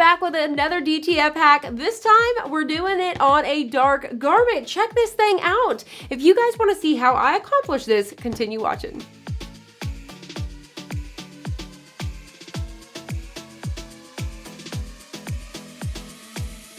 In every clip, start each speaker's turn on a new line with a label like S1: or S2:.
S1: back with another DTF hack. This time we're doing it on a dark garment. Check this thing out. If you guys want to see how I accomplish this, continue watching.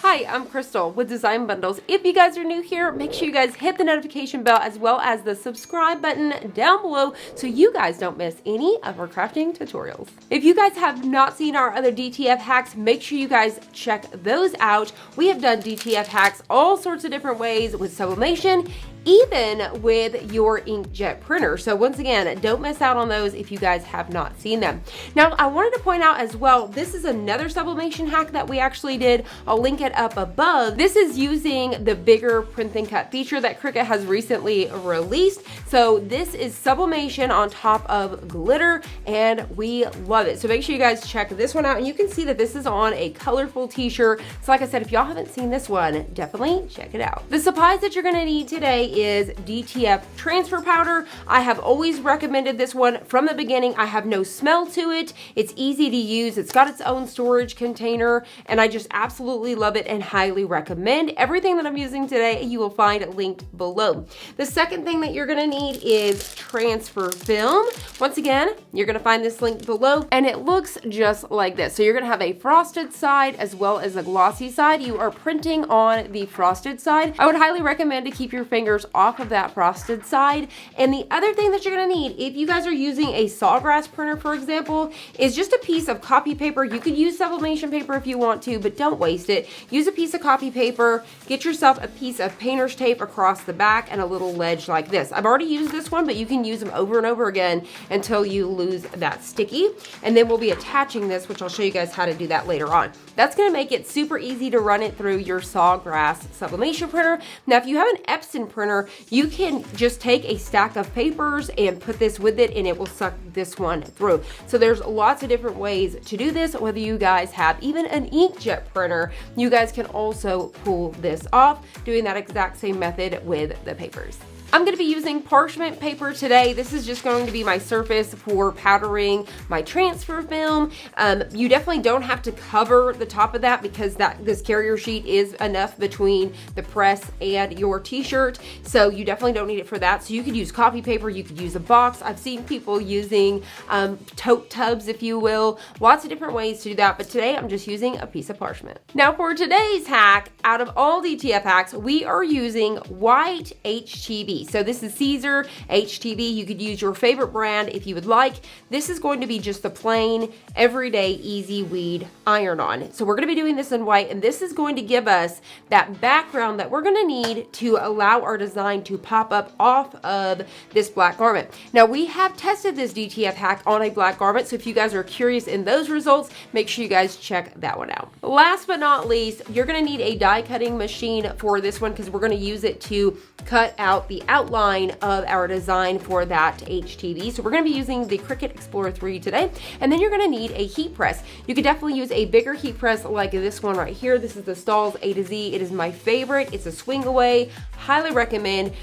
S1: Hi, I'm Crystal with Design Bundles. If you guys are new here, make sure you guys hit the notification bell as well as the subscribe button down below so you guys don't miss any of our crafting tutorials. If you guys have not seen our other DTF hacks, make sure you guys check those out. We have done DTF hacks all sorts of different ways with sublimation, even with your inkjet printer. So once again, don't miss out on those if you guys have not seen them. Now, I wanted to point out as well, this is another sublimation hack that we actually did. I'll link it up above. This is using the bigger print and cut feature that Cricut has recently released. So this is sublimation on top of glitter, and we love it. So make sure you guys check this one out, and you can see that this is on a colorful t-shirt. So like I said, if y'all haven't seen this one, definitely check it out. The supplies that you're gonna need today is DTF transfer powder. I have always recommended this one from the beginning. I have no smell to it. It's easy to use. It's got its own storage container, and I just absolutely love it and highly recommend. Everything that I'm using today you will find linked below. The second thing that you're gonna need is transfer film. Once again, you're gonna find this link below, and it looks just like this. So you're gonna have a frosted side as well as a glossy side. You are printing on the frosted side. I would highly recommend to keep your fingers off of that frosted side. And the other thing that you're gonna need, if you guys are using a Sawgrass printer, for example, is just a piece of copy paper. You could use sublimation paper if you want to, but don't waste it. Use a piece of copy paper, get yourself a piece of painter's tape across the back and a little ledge like this. I've already used this one, but you can use them over and over again until you lose that sticky. And then we'll be attaching this, which I'll show you guys how to do that later on. That's gonna make it super easy to run it through your Sawgrass sublimation printer. Now, if you have an Epson printer, you can just take a stack of papers and put this with it, and it will suck this one through. So there's lots of different ways to do this. Whether you guys have even an inkjet printer, you guys can also pull this off, doing that exact same method with the papers. I'm going to be using parchment paper today. This is just going to be my surface for powdering my transfer film. You definitely don't have to cover the top of that because this carrier sheet is enough between the press and your t-shirt. So you definitely don't need it for that. So you could use copy paper, you could use a box. I've seen people using tote tubs, if you will. Lots of different ways to do that, but today I'm just using a piece of parchment. Now for today's hack, out of all DTF hacks, we are using white HTV. So this is Caesar HTV. You could use your favorite brand if you would like. This is going to be just the plain, everyday, easy weed iron-on. So we're going to be doing this in white, and this is going to give us that background that we're going to need to allow our design to pop up off of this black garment. Now, we have tested this DTF hack on a black garment, so if you guys are curious in those results, make sure you guys check that one out. Last but not least, you're going to need a die cutting machine for this one because we're going to use it to cut out the outline of our design for that HTV. So we're going to be using the Cricut Explorer 3 today. And then you're going to need a heat press. You could definitely use a bigger heat press like this one right here. This is the Stahl's A to Z. It is my favorite. It's a swing away. Highly recommend.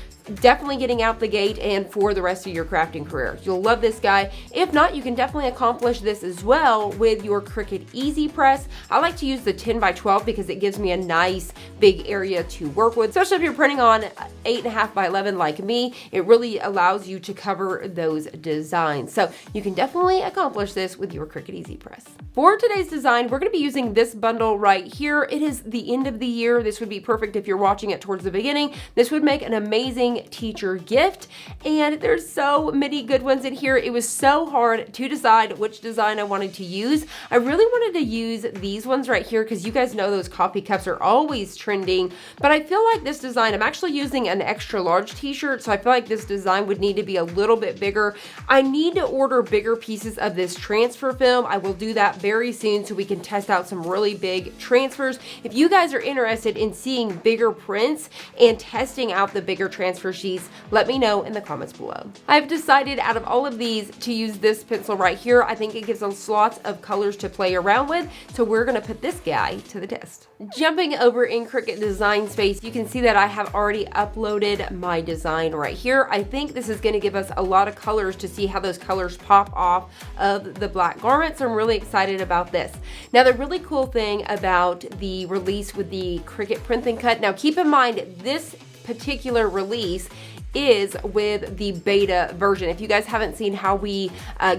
S1: Definitely getting out the gate and for the rest of your crafting career. You'll love this guy. If not, you can definitely accomplish this as well with your Cricut Easy Press. I like to use the 10 by 12 because it gives me a nice big area to work with, especially if you're printing on 8.5 by 11 like me. It really allows you to cover those designs. So you can definitely accomplish this with your Cricut Easy Press. For today's design, we're going to be using this bundle right here. It is the end of the year. This would be perfect if you're watching it towards the beginning. This would make an amazing teacher gift, and there's so many good ones in here. It was so hard to decide which design I wanted to use. I really wanted to use these ones right here because you guys know those coffee cups are always trending, but I feel like this design, I'm actually using an extra large t-shirt, so I feel like this design would need to be a little bit bigger. I need to order bigger pieces of this transfer film. I will do that very soon so we can test out some really big transfers. If you guys are interested in seeing bigger prints and testing out the bigger transfer extra sheets, let me know in the comments below. I've decided out of all of these to use this pencil right here. I think it gives us lots of colors to play around with, so we're gonna put this guy to the test. Jumping over in Cricut Design Space, you can see that I have already uploaded my design right here. I think this is gonna give us a lot of colors to see how those colors pop off of the black garments. I'm really excited about this. Now, the really cool thing about the release with the Cricut Print and Cut, now keep in mind this particular release is with the beta version. If you guys haven't seen how we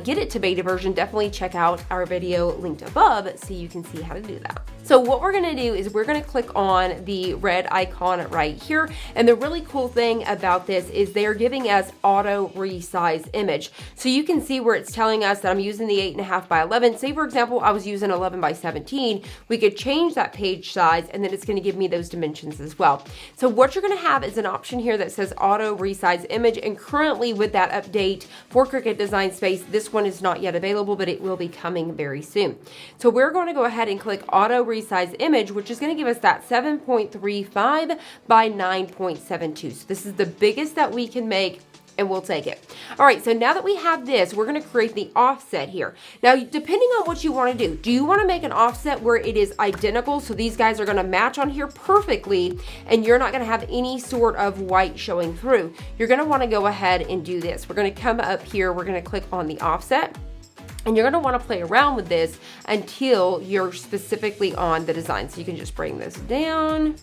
S1: get it to beta version, definitely check out our video linked above so you can see how to do that. So what we're gonna do is we're gonna click on the red icon right here. And the really cool thing about this is they're giving us auto resize image. So you can see where it's telling us that I'm using the 8.5 by 11. Say for example, I was using 11 by 17. We could change that page size and then it's gonna give me those dimensions as well. So what you're gonna have is an option here that says auto resize image. And currently with that update for Cricut Design Space, this one is not yet available, but it will be coming very soon. So we're going to go ahead and click auto resize image, which is going to give us that 7.35 by 9.72. So this is the biggest that we can make, and we'll take it. All right, so now that we have this, we're gonna create the offset here. Now, depending on what you wanna do you wanna make an offset where it is identical, so these guys are gonna match on here perfectly, and you're not gonna have any sort of white showing through? You're gonna wanna go ahead and do this. We're gonna come up here, we're gonna click on the offset, and you're gonna wanna play around with this until you're specifically on the design. So you can just bring this down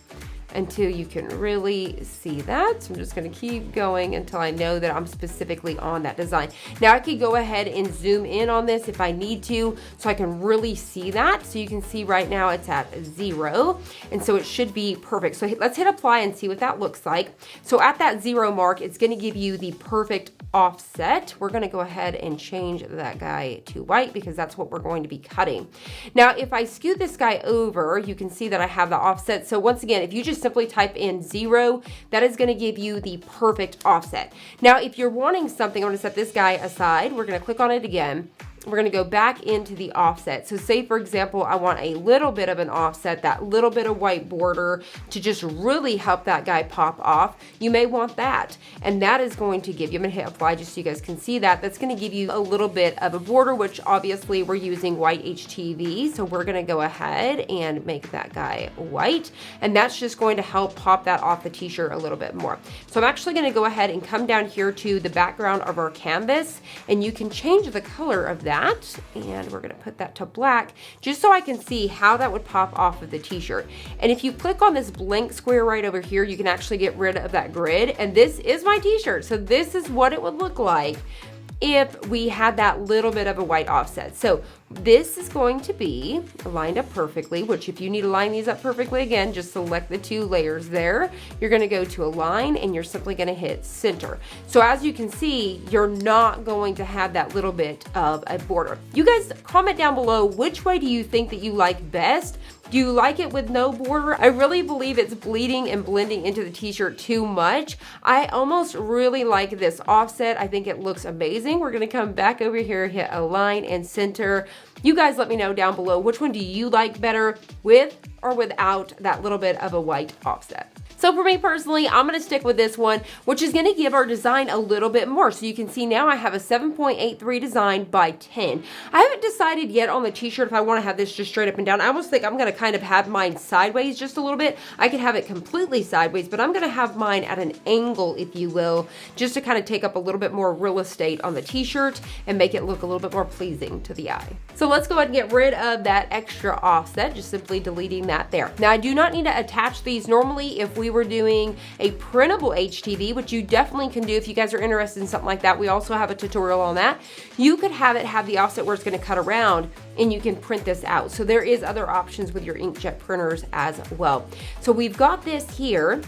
S1: until you can really see that. So I'm just gonna keep going until I know that I'm specifically on that design. Now I could go ahead and zoom in on this if I need to, so I can really see that. So you can see right now it's at 0, and so it should be perfect. So let's hit apply and see what that looks like. So at that 0 mark, it's gonna give you the perfect offset. We're gonna go ahead and change that guy to white because that's what we're going to be cutting. Now, if I scoot this guy over, you can see that I have the offset. So once again, if you just simply type in 0, that is gonna give you the perfect offset. Now, if you're wanting something, I'm gonna set this guy aside. We're gonna click on it again. We're gonna go back into the offset. So say for example, I want a little bit of an offset, that little bit of white border to just really help that guy pop off. You may want that. And that is going to give you, I'm gonna hit apply just so you guys can see that. That's gonna give you a little bit of a border, which obviously we're using white HTV. So we're gonna go ahead and make that guy white. And that's just going to help pop that off the t-shirt a little bit more. So I'm actually gonna go ahead and come down here to the background of our canvas, and you can change the color of that. And we're gonna put that to black just so I can see how that would pop off of the t-shirt. And if you click on this blank square right over here, you can actually get rid of that grid. And this is my t-shirt. So this is what it would look like if we had that little bit of a white offset. So this is going to be lined up perfectly, which if you need to line these up perfectly, again, just select the 2 layers there. You're gonna go to align and you're simply gonna hit center. So as you can see, you're not going to have that little bit of a border. You guys comment down below, which way do you think that you like best? Do you like it with no border? I really believe it's bleeding and blending into the t-shirt too much. I almost really like this offset. I think it looks amazing. We're gonna come back over here, hit align and center. You guys let me know down below, which one do you like better, with or without that little bit of a white offset? So for me personally, I'm gonna stick with this one, which is gonna give our design a little bit more. So you can see now I have a 7.83 design by 10. I haven't decided yet on the t-shirt if I wanna have this just straight up and down. I almost think I'm gonna kind of have mine sideways just a little bit. I could have it completely sideways, but I'm gonna have mine at an angle, if you will, just to kind of take up a little bit more real estate on the t-shirt and make it look a little bit more pleasing to the eye. So let's go ahead and get rid of that extra offset, just simply deleting that there. Now I do not need to attach these. Normally, if we were doing a printable HTV, which you definitely can do if you guys are interested in something like that. We also have a tutorial on that. You could have it have the offset where it's going to cut around and you can print this out. So there is other options with your inkjet printers as well. So we've got this here.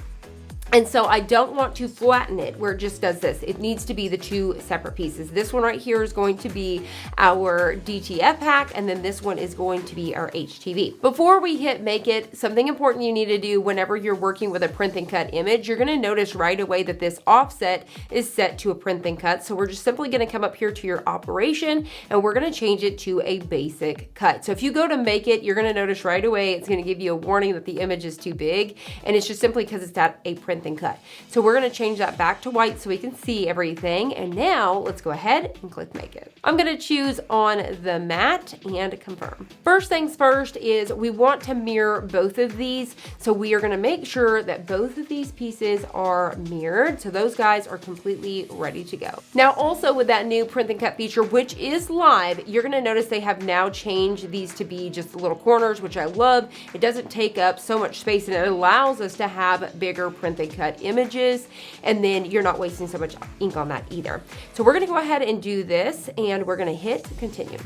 S1: And so I don't want to flatten it where it just does this. It needs to be the 2 separate pieces. This one right here is going to be our DTF Hack, and then this one is going to be our HTV. Before we hit make it, something important you need to do whenever you're working with a print and cut image, you're gonna notice right away that this offset is set to a print and cut. So we're just simply gonna come up here to your operation and we're gonna change it to a basic cut. So if you go to make it, you're gonna notice right away it's gonna give you a warning that the image is too big, and it's just simply because it's at a print and cut. So we're gonna change that back to white so we can see everything. And now let's go ahead and click make it. I'm gonna choose on the matte and confirm. First things first is we want to mirror both of these. So we are gonna make sure that both of these pieces are mirrored. So those guys are completely ready to go. Now also with that new print and cut feature, which is live, you're gonna notice they have now changed these to be just the little corners, which I love. It doesn't take up so much space and it allows us to have bigger print and cut images, and then you're not wasting so much ink on that either. So we're gonna go ahead and do this, and we're gonna hit continue.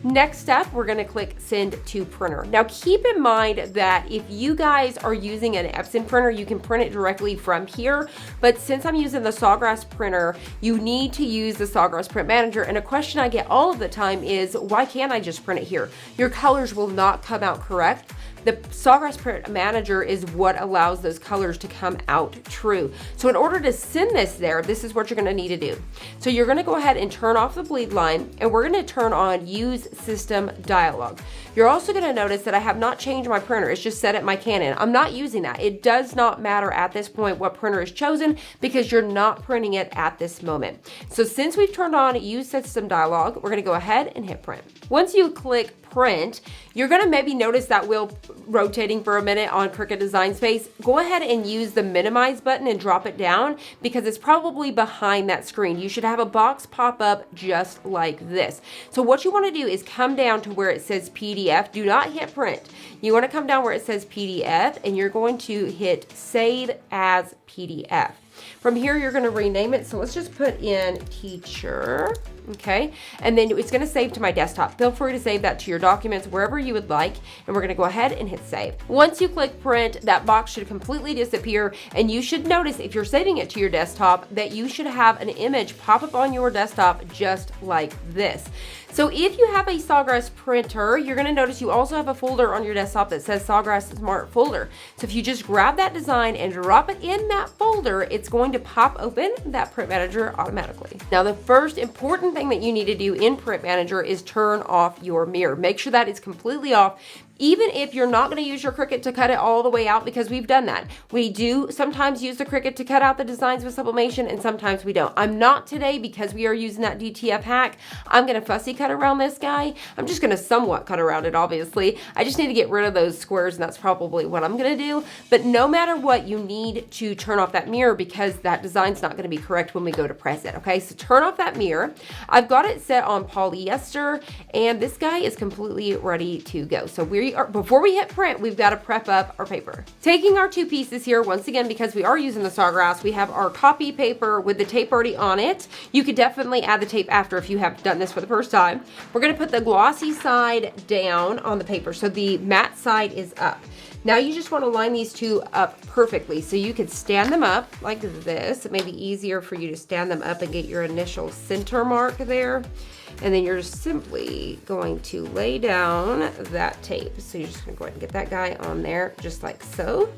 S1: Next up, we're gonna click send to printer. Now keep in mind that if you guys are using an Epson printer, you can print it directly from here. But since I'm using the Sawgrass printer, you need to use the Sawgrass Print Manager. And a question I get all of the time is, why can't I just print it here? Your colors will not come out correct. The Sawgrass Print Manager is what allows those colors to come out true. So in order to send this there, this is what you're gonna need to do. So you're gonna go ahead and turn off the bleed line, and we're gonna turn on use system dialog. You're also gonna notice that I have not changed my printer. It's just set at my Canon. I'm not using that. It does not matter at this point what printer is chosen because you're not printing it at this moment. So since we've turned on use system dialog, we're gonna go ahead and hit print. Once you click print, you're gonna maybe notice that wheel rotating for a minute on Cricut Design Space. Go ahead and use the minimize button and drop it down because it's probably behind that screen. You should have a box pop up just like this. So what you wanna do is come down to where it says PDF. Do not hit print. You wanna come down where it says PDF, and you're going to hit save as PDF. From here, you're gonna rename it. So let's just put in teacher, okay? And then it's gonna save to my desktop. Feel free to save that to your documents, wherever you would like. And we're gonna go ahead and hit save. Once you click print, that box should completely disappear. And you should notice if you're saving it to your desktop that you should have an image pop up on your desktop just like this. So if you have a Sawgrass printer, you're gonna notice you also have a folder on your desktop that says Sawgrass Smart Folder. So if you just grab that design and drop it in that folder, it's going to pop open that Print Manager automatically. Now the first important thing that you need to do in Print Manager is turn off your mirror. Make sure that is completely off. Even if you're not going to use your Cricut to cut it all the way out, because we've done that. We do sometimes use the Cricut to cut out the designs with sublimation, and sometimes we don't. I'm not today because we are using that DTF hack. I'm going to fussy cut around this guy. I'm just going to somewhat cut around it, obviously. I just need to get rid of those squares, and that's probably what I'm going to do. But no matter what, you need to turn off that mirror because that design's not going to be correct when we go to press it, okay? So turn off that mirror. I've got it set on polyester, and this guy is completely ready to go. So before we hit print, we've got to prep up our paper. Taking our two pieces here, once again, because we are using the Sawgrass, we have our copy paper with the tape already on it. You could definitely add the tape after if you have done this for the first time. We're going to put the glossy side down on the paper, so the matte side is up. Now you just want to line these two up perfectly. So you could stand them up like this. It may be easier for you to stand them up and get your initial center mark there. And then you're just simply going to lay down that tape. So you're just gonna go ahead and get that guy on there just like so.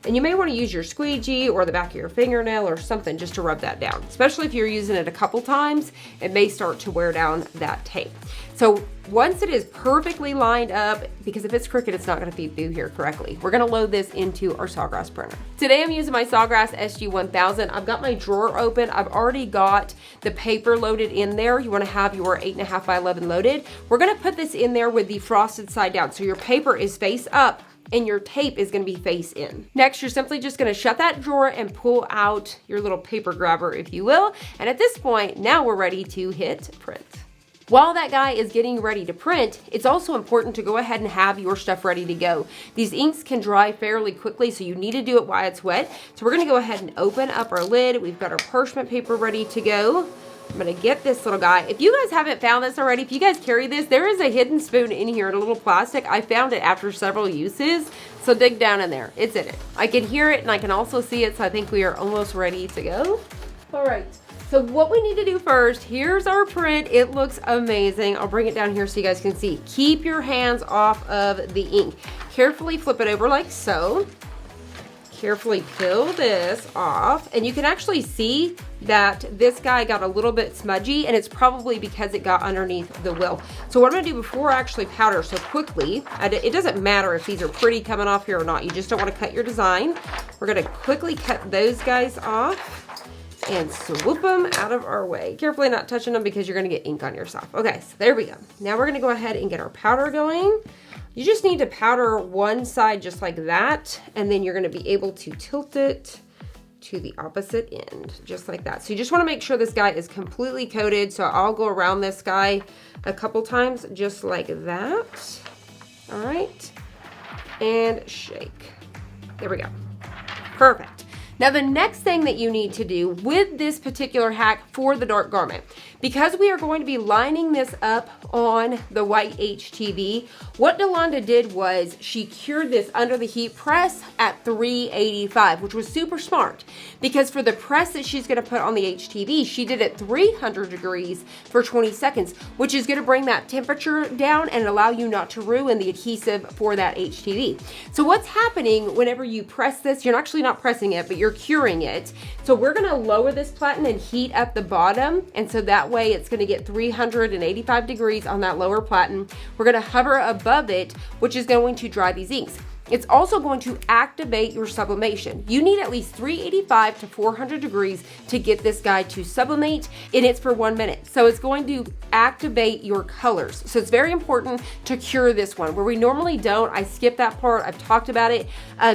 S1: And you may want to use your squeegee or the back of your fingernail or something just to rub that down. Especially if you're using it a couple times, it may start to wear down that tape. So once it is perfectly lined up, because if it's Cricut, it's not going to feed through here correctly. We're going to load this into our Sawgrass printer. Today I'm using my Sawgrass SG500. I've got my drawer open. I've already got the paper loaded in there. You want to have your 8.5 by 11 loaded. We're going to put this in there with the frosted side down. So your paper is face up and your tape is going to be face in. Next, you're simply just going to shut that drawer and pull out your little paper grabber, if you will. And at this point, now we're ready to hit print. While that guy is getting ready to print, it's also important to go ahead and have your stuff ready to go. These inks can dry fairly quickly, so you need to do it while it's wet. So we're gonna go ahead and open up our lid. We've got our parchment paper ready to go. I'm gonna get this little guy. If you guys haven't found this already, if you guys carry this, there is a hidden spoon in here in a little plastic. I found it after several uses, so dig down in there. It's in it. I can hear it and I can also see it, so I think we are almost ready to go. All right. So what we need to do first, here's our print. It looks amazing. I'll bring it down here so you guys can see. Keep your hands off of the ink. Carefully flip it over like so. carefully peel this off, and you can actually see that this guy got a little bit smudgy, and it's probably because it got underneath the wheel. So what I'm gonna do before I actually powder so quickly, it doesn't matter if these are pretty coming off here or not, you just don't want to cut your design. We're gonna quickly cut those guys off and swoop them out of our way. Carefully not touching them because you're gonna get ink on yourself. Okay, so there we go. Now we're gonna go ahead and get our powder going. You just need to powder one side just like that, and then you're gonna be able to tilt it to the opposite end, just like that. So you just wanna make sure this guy is completely coated. So I'll go around this guy a couple times, just like that. All right, and shake. There we go, perfect. Now the next thing that you need to do with this particular hack for the dark garment, because we are going to be lining this up on the white HTV, what Delonda did was she cured this under the heat press at 385, which was super smart, because for the press that she's gonna put on the HTV, she did it 300 degrees for 20 seconds, which is gonna bring that temperature down and allow you not to ruin the adhesive for that HTV. So what's happening whenever you press this, you're actually not pressing it, but you're curing it. So we're gonna lower this platen and heat up the bottom, and so that way it's gonna get 385 degrees on that lower platen. We're gonna hover above it, which is going to dry these inks. It's also going to activate your sublimation. You need at least 385 to 400 degrees to get this guy to sublimate, and it's for 1 minute. So it's going to activate your colors. So it's very important to cure this one. Where we normally don't, I skip that part, I've talked about it.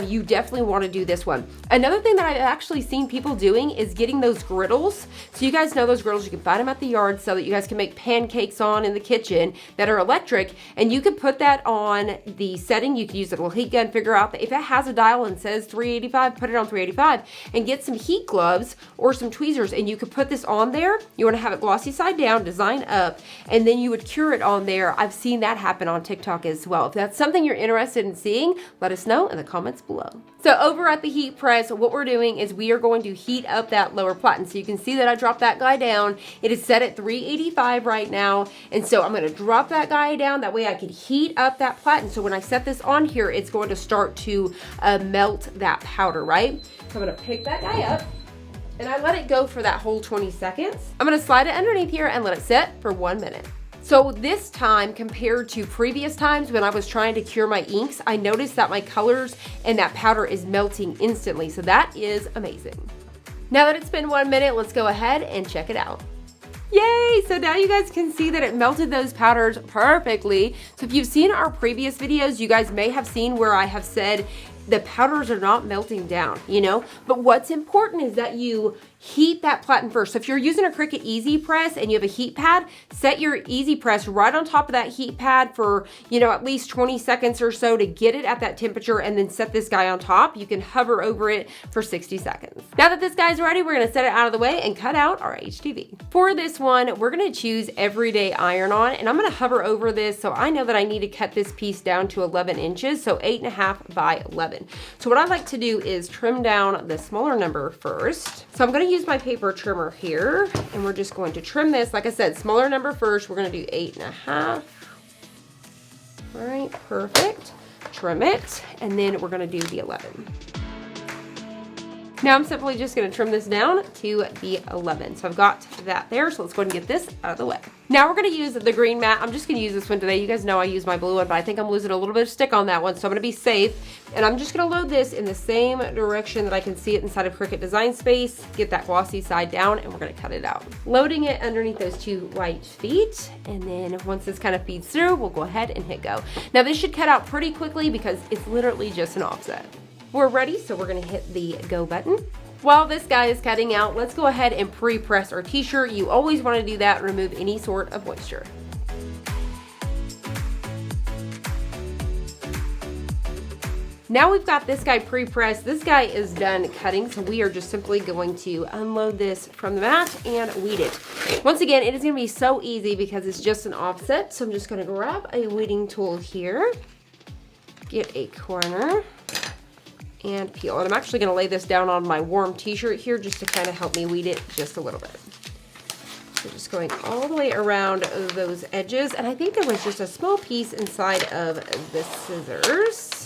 S1: You definitely want to do this one. Another thing that I've actually seen people doing is getting those griddles. So you guys know those griddles, you can find them at the yard so that you guys can make pancakes on in the kitchen that are electric, and you could put that on the setting. You could use a little heat gun, figure out that if it has a dial and says 385, put it on 385, and get some heat gloves or some tweezers, and you could put this on there. You want to have it glossy side down, design up, and then you would cure it on there. I've seen that happen on TikTok as well. If that's something you're interested in seeing, let us know in the comments below. So over at the heat press, what we're doing is we are going to heat up that lower platen. So you can see that I dropped that guy down. It is set at 385 right now, and so I'm going to drop that guy down. That way I can heat up that platen. So when I set this on here, it's going to start to melt that powder, right? So I'm going to pick that guy up, and I let it go for that whole 20 seconds. I'm gonna slide it underneath here and let it sit for 1 minute. So this time, compared to previous times when I was trying to cure my inks, I noticed that my colors and that powder is melting instantly. So that is amazing. Now that it's been 1 minute, let's go ahead and check it out. Yay! So now you guys can see that it melted those powders perfectly. So if you've seen our previous videos, you guys may have seen where I have said the powders are not melting down, you know? But what's important is that you heat that platen first. So if you're using a Cricut Easy Press and you have a heat pad, set your Easy Press right on top of that heat pad for, you know, at least 20 seconds or so to get it at that temperature, and then set this guy on top. You can hover over it for 60 seconds. Now that this guy's ready, we're gonna set it out of the way and cut out our HTV. For this one, we're gonna choose Everyday Iron-On, and I'm gonna hover over this so I know that I need to cut this piece down to 11 inches, so 8.5 by 11. So what I like to do is trim down the smaller number first. So I'm gonna use my paper trimmer here, and we're just going to trim this. Like I said, smaller number first. We're gonna do 8.5. All right, perfect. Trim it, and then we're gonna do the 11. Now I'm simply just gonna trim this down to the 11. So I've got that there, so let's go ahead and get this out of the way. Now we're gonna use the green mat. I'm just gonna use this one today. You guys know I use my blue one, but I think I'm losing a little bit of stick on that one, so I'm gonna be safe. And I'm just gonna load this in the same direction that I can see it inside of Cricut Design Space, get that glossy side down, and we're gonna cut it out. Loading it underneath those two white feet, and then once this kind of feeds through, we'll go ahead and hit go. Now this should cut out pretty quickly because it's literally just an offset. We're ready, so we're gonna hit the go button. While this guy is cutting out, let's go ahead and pre-press our t-shirt. You always wanna do that, remove any sort of moisture. Now we've got this guy pre-pressed. This guy is done cutting, so we are just simply going to unload this from the mat and weed it. Once again, it is gonna be so easy because it's just an offset, so I'm just gonna grab a weeding tool here, get a corner, and peel. And I'm actually gonna lay this down on my warm t-shirt here just to kind of help me weed it just a little bit. So just going all the way around those edges. And I think there was just a small piece inside of the scissors.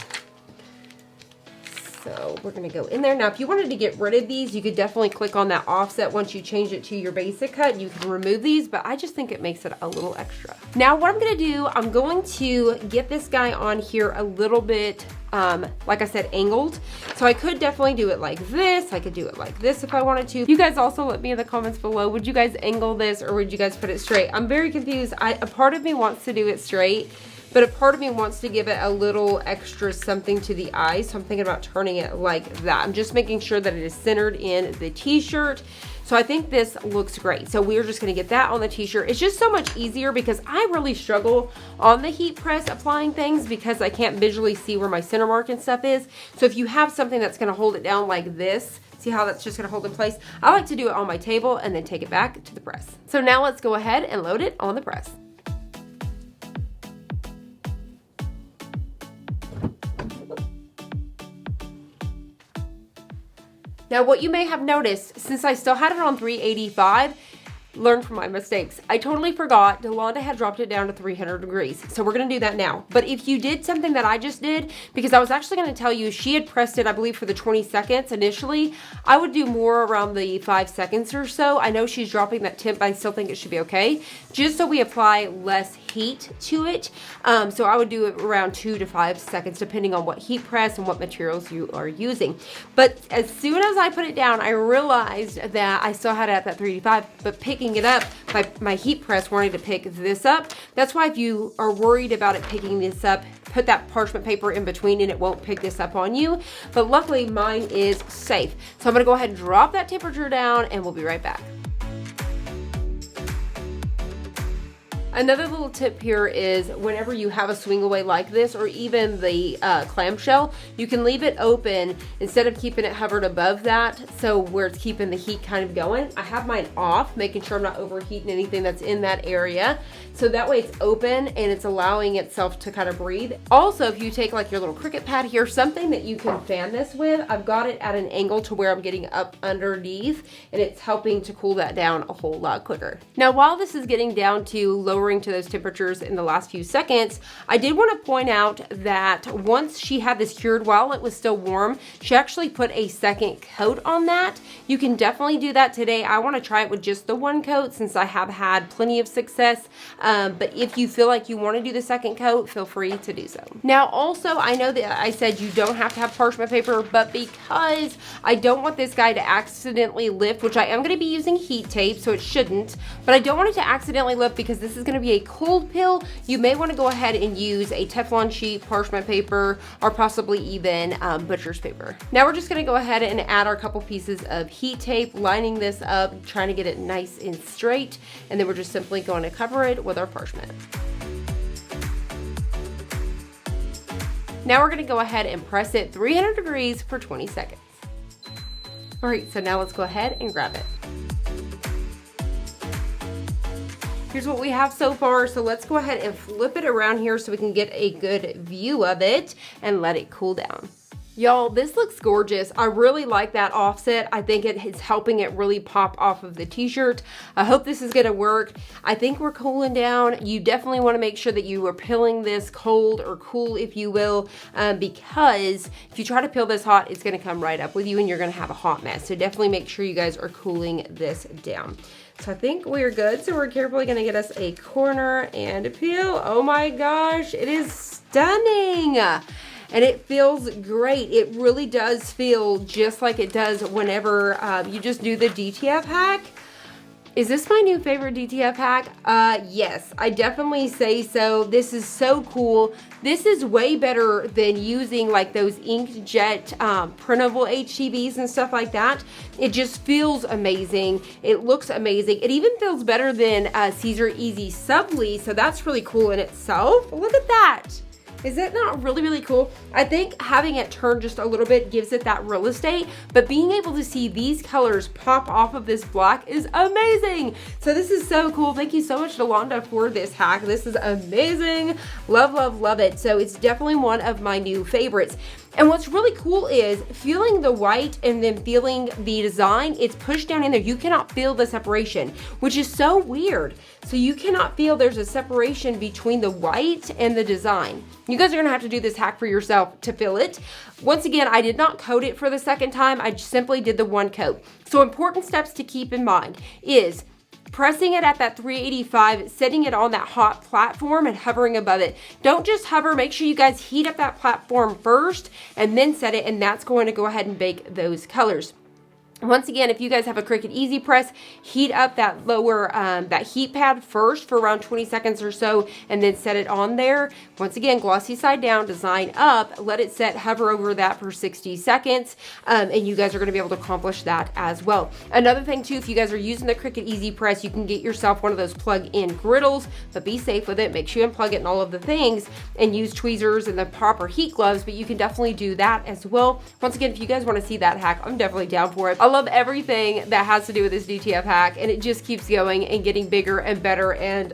S1: So we're gonna go in there. Now, if you wanted to get rid of these, you could definitely click on that offset once you change it to your basic cut. You can remove these, but I just think it makes it a little extra. Now, what I'm gonna do, I'm going to get this guy on here a little bit, like I said, angled. So I could definitely do it like this. I could do it like this if I wanted to. You guys also let me in the comments below, would you guys angle this or would you guys put it straight? I'm very confused. A part of me wants to do it straight, but a part of me wants to give it a little extra something to the eye. So I'm thinking about turning it like that. I'm just making sure that it is centered in the t-shirt. So I think this looks great. So we're just gonna get that on the t-shirt. It's just so much easier because I really struggle on the heat press applying things because I can't visually see where my center mark and stuff is. So if you have something that's gonna hold it down like this, see how that's just gonna hold in place? I like to do it on my table and then take it back to the press. So now let's go ahead and load it on the press. Now, what you may have noticed, since I still had it on 385, learn from my mistakes. I totally forgot Delonda had dropped it down to 300 degrees. So we're gonna do that now. But if you did something that I just did, because I was actually gonna tell you, she had pressed it, I believe, for the 20 seconds initially. I would do more around the 5 seconds or so. I know she's dropping that temp, but I still think it should be okay. Just so we apply less heat to it. So I would do it around 2 to 5 seconds, depending on what heat press and what materials you are using. But as soon as I put it down, I realized that I still had it at that 385, but picking it up, my heat press wanted to pick this up. That's why if you are worried about it picking this up, put that parchment paper in between and it won't pick this up on you. But luckily mine is safe. So I'm gonna go ahead and drop that temperature down and we'll be right back. Another little tip here is whenever you have a swing away like this, or even the clamshell, you can leave it open instead of keeping it hovered above that, so where it's keeping the heat kind of going. I have mine off, making sure I'm not overheating anything that's in that area. So that way it's open and it's allowing itself to kind of breathe. Also, if you take like your little Cricut pad here, something that you can fan this with, I've got it at an angle to where I'm getting up underneath and it's helping to cool that down a whole lot quicker. Now, while this is getting down to lowering to those temperatures in the last few seconds, I did want to point out that once she had this cured while it was still warm, she actually put a second coat on that. You can definitely do that today. I want to try it with just the one coat since I have had plenty of success. But if you feel like you want to do the second coat, feel free to do so. Now, also, I know that I said you don't have to have parchment paper, but because I don't want this guy to accidentally lift, which I am going to be using heat tape, so it shouldn't, but I don't want it to accidentally lift because this is going to be a cold pill. You may want to go ahead and use a Teflon sheet, parchment paper, or possibly even butcher's paper. Now we're just going to go ahead and add our couple pieces of heat tape, lining this up, trying to get it nice and straight, and then we're just simply going to cover it with our parchment. Now we're going to go ahead and press it 300 degrees for 20 seconds. All right, so now let's go ahead and grab it. Here's what we have so far, so let's go ahead and flip it around here so we can get a good view of it and let it cool down. Y'all, this looks gorgeous. I really like that offset. I think it is helping it really pop off of the t-shirt. I hope this is gonna work. I think we're cooling down. You definitely wanna make sure that you are peeling this cold or cool, if you will, because if you try to peel this hot, it's gonna come right up with you and you're gonna have a hot mess. So definitely make sure you guys are cooling this down. So I think we're good. So we're carefully gonna get us a corner and a peel. Oh my gosh, it is stunning. And it feels great. It really does feel just like it does whenever you just do the DTF hack. Is this my new favorite DTF hack? Yes, I definitely say so. This is so cool. This is way better than using like those inkjet printable HTVs and stuff like that. It just feels amazing. It looks amazing. It even feels better than Caesar Easy Subli, so that's really cool in itself. Look at that. Is that not really, really cool? I think having it turn just a little bit gives it that real estate, but being able to see these colors pop off of this black is amazing. So this is so cool. Thank you so much, Delonda, for this hack. This is amazing. Love, love, love it. So it's definitely one of my new favorites. And what's really cool is feeling the white and then feeling the design, it's pushed down in there. You cannot feel the separation, which is so weird. So you cannot feel there's a separation between the white and the design. You guys are gonna have to do this hack for yourself to fill it. Once again, I did not coat it for the second time. I simply did the one coat. So important steps to keep in mind is pressing it at that 385, setting it on that hot platform and hovering above it. Don't just hover, make sure you guys heat up that platform first and then set it, and that's going to go ahead and bake those colors. Once again, if you guys have a Cricut Easy Press, heat up that lower, that heat pad first for around 20 seconds or so, and then set it on there. Once again, glossy side down, design up, let it set, hover over that for 60 seconds, and you guys are gonna be able to accomplish that as well. Another thing too, if you guys are using the Cricut Easy Press, you can get yourself one of those plug-in griddles, but be safe with it. Make sure you unplug it and all of the things, and use tweezers and the proper heat gloves, but you can definitely do that as well. Once again, if you guys wanna see that hack, I'm definitely down for it. I love everything that has to do with this DTF hack, and it just keeps going and getting bigger and better, and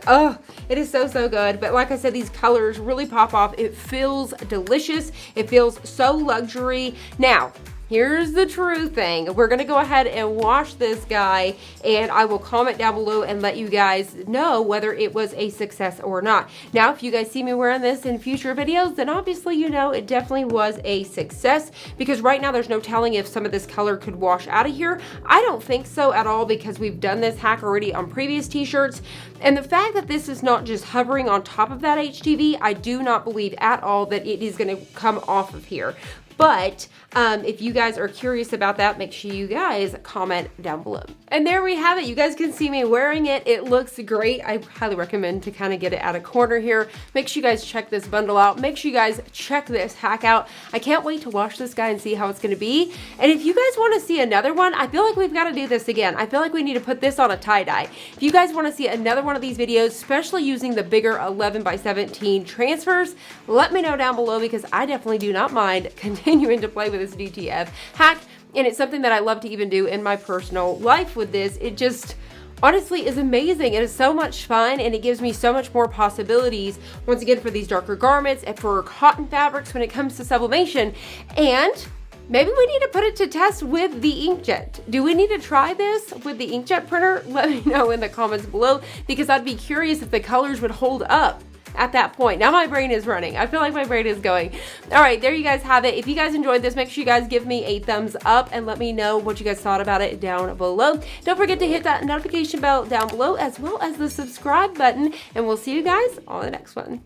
S1: it is so good. But like I said, these colors really pop off. It feels delicious. It feels so luxury. Now, here's the true thing. We're gonna go ahead and wash this guy, and I will comment down below and let you guys know whether it was a success or not. Now, if you guys see me wearing this in future videos, then obviously you know it definitely was a success, because right now there's no telling if some of this color could wash out of here. I don't think so at all, because we've done this hack already on previous t-shirts, and the fact that this is not just hovering on top of that HTV, I do not believe at all that it is gonna come off of here. But if you guys are curious about that, make sure you guys comment down below. And there we have it. You guys can see me wearing it. It looks great. I highly recommend to kind of get it at a corner here. Make sure you guys check this bundle out. Make sure you guys check this hack out. I can't wait to wash this guy and see how it's going to be. And if you guys want to see another one, I feel like we've got to do this again. I feel like we need to put this on a tie-dye. If you guys want to see another one of these videos, especially using the bigger 11x17 transfers, let me know down below, because I definitely do not mind continuing to play with this DTF hack, and it's something that I love to even do in my personal life with this. It just honestly is amazing. It is so much fun, and it gives me so much more possibilities, once again, for these darker garments and for cotton fabrics when it comes to sublimation. And maybe we need to put it to test with the inkjet. Do we need to try this with the inkjet printer? Let me know in the comments below, because I'd be curious if the colors would hold up at that point. Now my brain is running. I feel like my brain is going. All right, there you guys have it. If you guys enjoyed this, make sure you guys give me a thumbs up and let me know what you guys thought about it down below. Don't forget to hit that notification bell down below, as well as the subscribe button, and we'll see you guys on the next one.